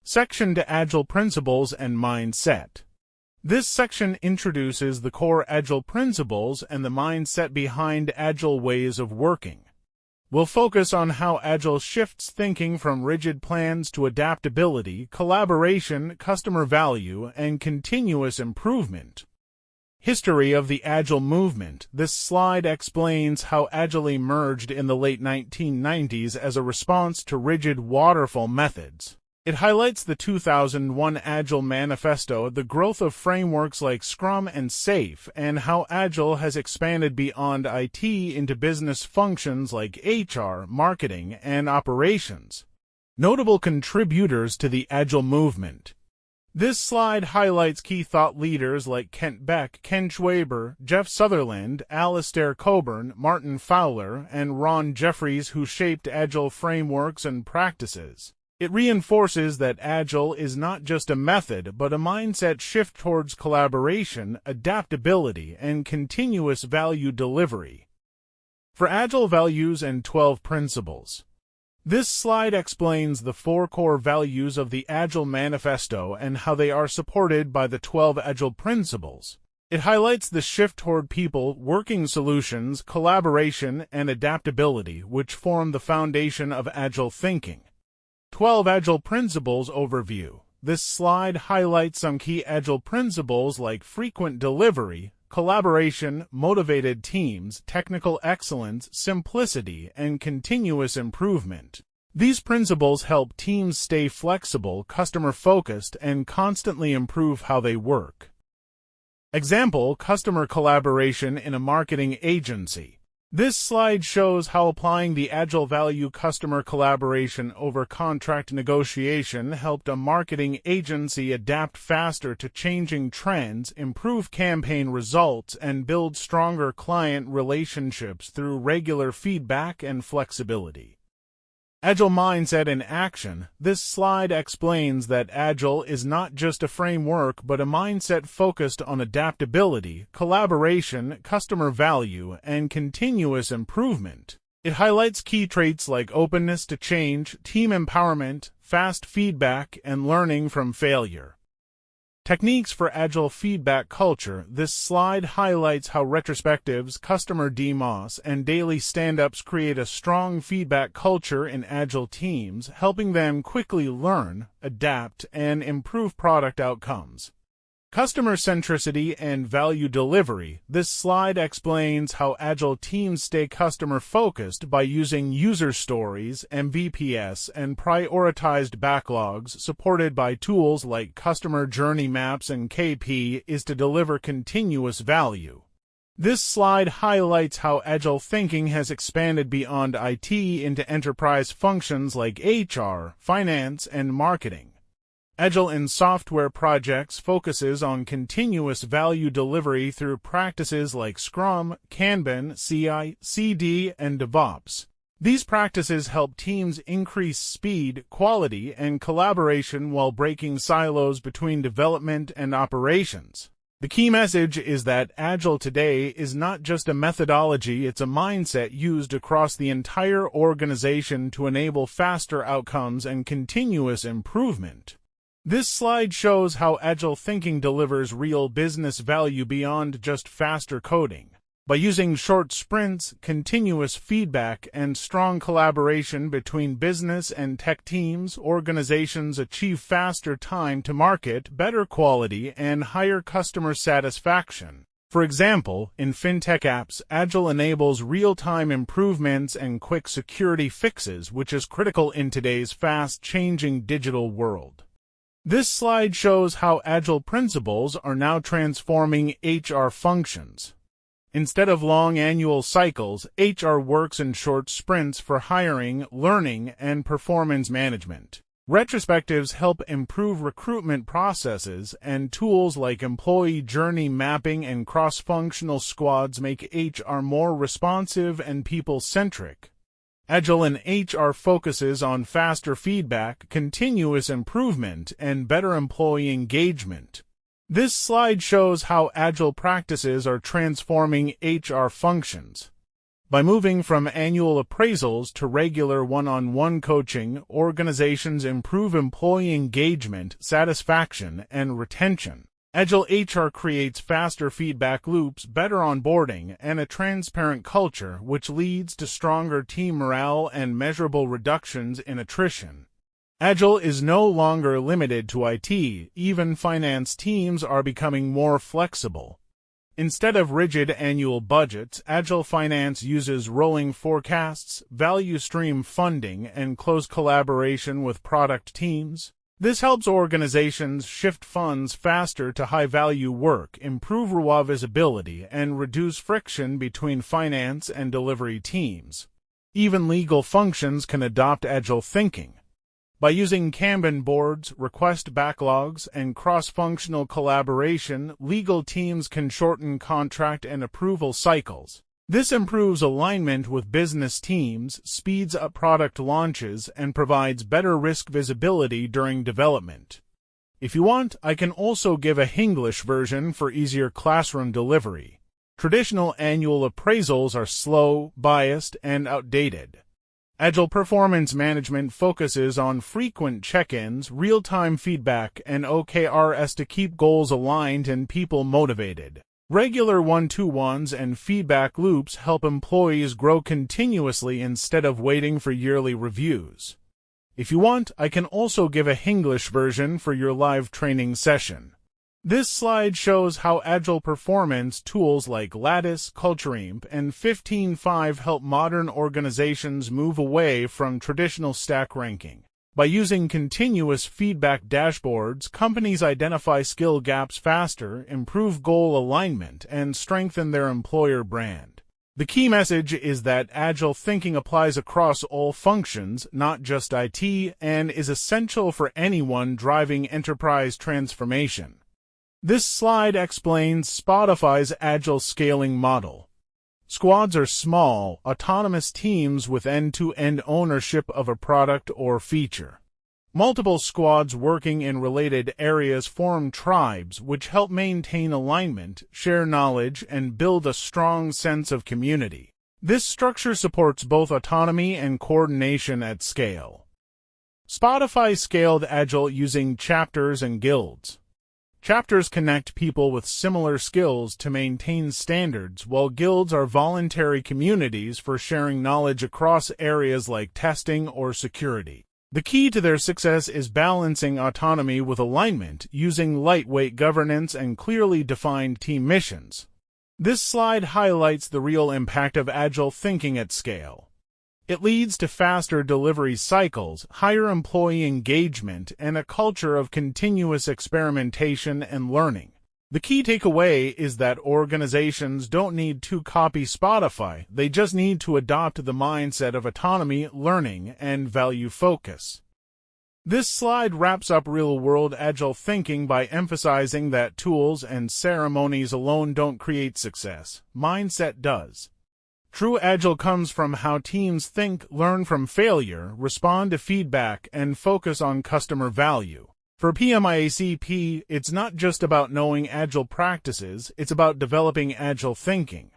Section to Agile Principles and Mindset. This section introduces the core Agile principles and the mindset behind Agile ways of working. We'll focus on how Agile shifts thinking from rigid plans to adaptability, collaboration, customer value, and continuous improvement. History of the Agile movement. This slide explains how Agile emerged in the late 1990s as a response to rigid waterfall methods. It highlights the 2001 Agile Manifesto, the growth of frameworks like Scrum and SAFe, and how Agile has expanded beyond IT into business functions like HR, marketing, and operations. Notable contributors to the Agile movement. This slide highlights key thought leaders like Kent Beck, Ken Schwaber, Jeff Sutherland, Alistair Coburn, Martin Fowler, and Ron Jeffries, who shaped Agile frameworks and practices. It reinforces that Agile is not just a method, but a mindset shift towards collaboration, adaptability, and continuous value delivery. For Agile values and 12 principles. This slide explains the 4 core values of the Agile Manifesto and how they are supported by the 12 Agile principles. It highlights the shift toward people, working solutions, collaboration, and adaptability, which form the foundation of Agile thinking. 12 Agile Principles Overview. This slide highlights some key Agile principles like frequent delivery, collaboration, motivated teams, technical excellence, simplicity, and continuous improvement. These principles help teams stay flexible, customer-focused, and constantly improve how they work. Example: customer collaboration in a marketing agency. This slide shows how applying the Agile value customer collaboration over contract negotiation helped a marketing agency adapt faster to changing trends, improve campaign results, and build stronger client relationships through regular feedback and flexibility. Agile Mindset in Action. This slide explains that Agile is not just a framework but a mindset focused on adaptability, collaboration, customer value, and continuous improvement. It highlights key traits like openness to change, team empowerment, fast feedback, and learning from failure. Techniques for Agile feedback culture. This slide highlights how retrospectives, customer demos, and daily stand-ups create a strong feedback culture in Agile teams, helping them quickly learn, adapt, and improve product outcomes. Customer centricity and value delivery. This slide explains how Agile teams stay customer-focused by using user stories, MVPs, and prioritized backlogs supported by tools like Customer Journey Maps and KP is to deliver continuous value. This slide highlights how Agile thinking has expanded beyond IT into enterprise functions like HR, finance, and marketing. Agile in software projects focuses on continuous value delivery through practices like Scrum, Kanban, CI, CD, and DevOps. These practices help teams increase speed, quality, and collaboration while breaking silos between development and operations. The key message is that Agile today is not just a methodology, it's a mindset used across the entire organization to enable faster outcomes and continuous improvement. This slide shows how Agile thinking delivers real business value beyond just faster coding. By using short sprints, continuous feedback, and strong collaboration between business and tech teams, organizations achieve faster time to market, better quality, and higher customer satisfaction. For example, in fintech apps, Agile enables real-time improvements and quick security fixes, which is critical in today's fast-changing digital world. This slide shows how Agile principles are now transforming HR functions. Instead of long annual cycles, HR works in short sprints for hiring, learning, and performance management. Retrospectives help improve recruitment processes, and tools like employee journey mapping and cross-functional squads make HR more responsive and people-centric. Agile in HR focuses on faster feedback, continuous improvement, and better employee engagement. This slide shows how Agile practices are transforming HR functions. By moving from annual appraisals to regular one-on-one coaching, organizations improve employee engagement, satisfaction, and retention. Agile HR creates faster feedback loops, better onboarding, and a transparent culture, which leads to stronger team morale and measurable reductions in attrition. Agile is no longer limited to IT. Even finance teams are becoming more flexible. Instead of rigid annual budgets, Agile Finance uses rolling forecasts, value stream funding, and close collaboration with product teams. This helps organizations shift funds faster to high-value work, improve ROI visibility, and reduce friction between finance and delivery teams. Even legal functions can adopt Agile thinking. By using Kanban boards, request backlogs, and cross-functional collaboration, legal teams can shorten contract and approval cycles. This improves alignment with business teams, speeds up product launches, and provides better risk visibility during development. If you want, I can also give a Hinglish version for easier classroom delivery. Traditional annual appraisals are slow, biased, and outdated. Agile performance management focuses on frequent check-ins, real-time feedback, and OKRs to keep goals aligned and people motivated. Regular one-to-ones and feedback loops help employees grow continuously instead of waiting for yearly reviews. If you want, I can also give a Hinglish version for your live training session. This slide shows how Agile performance tools like Lattice, CultureAmp, and 15.5 help modern organizations move away from traditional stack ranking. By using continuous feedback dashboards, companies identify skill gaps faster, improve goal alignment, and strengthen their employer brand. The key message is that Agile thinking applies across all functions, not just IT, and is essential for anyone driving enterprise transformation. This slide explains Spotify's Agile scaling model. Squads are small, autonomous teams with end-to-end ownership of a product or feature. Multiple squads working in related areas form tribes, which help maintain alignment, share knowledge, and build a strong sense of community. This structure supports both autonomy and coordination at scale. Spotify scaled Agile using chapters and guilds. Chapters connect people with similar skills to maintain standards, while guilds are voluntary communities for sharing knowledge across areas like testing or security. The key to their success is balancing autonomy with alignment, using lightweight governance and clearly defined team missions. This slide highlights the real impact of Agile thinking at scale. It leads to faster delivery cycles, higher employee engagement, and a culture of continuous experimentation and learning. The key takeaway is that organizations don't need to copy Spotify, they just need to adopt the mindset of autonomy, learning, and value focus. This slide wraps up real-world Agile thinking by emphasizing that tools and ceremonies alone don't create success. Mindset does. True Agile comes from how teams think, learn from failure, respond to feedback, and focus on customer value. For PMIACP, it's not just about knowing Agile practices, it's about developing Agile thinking.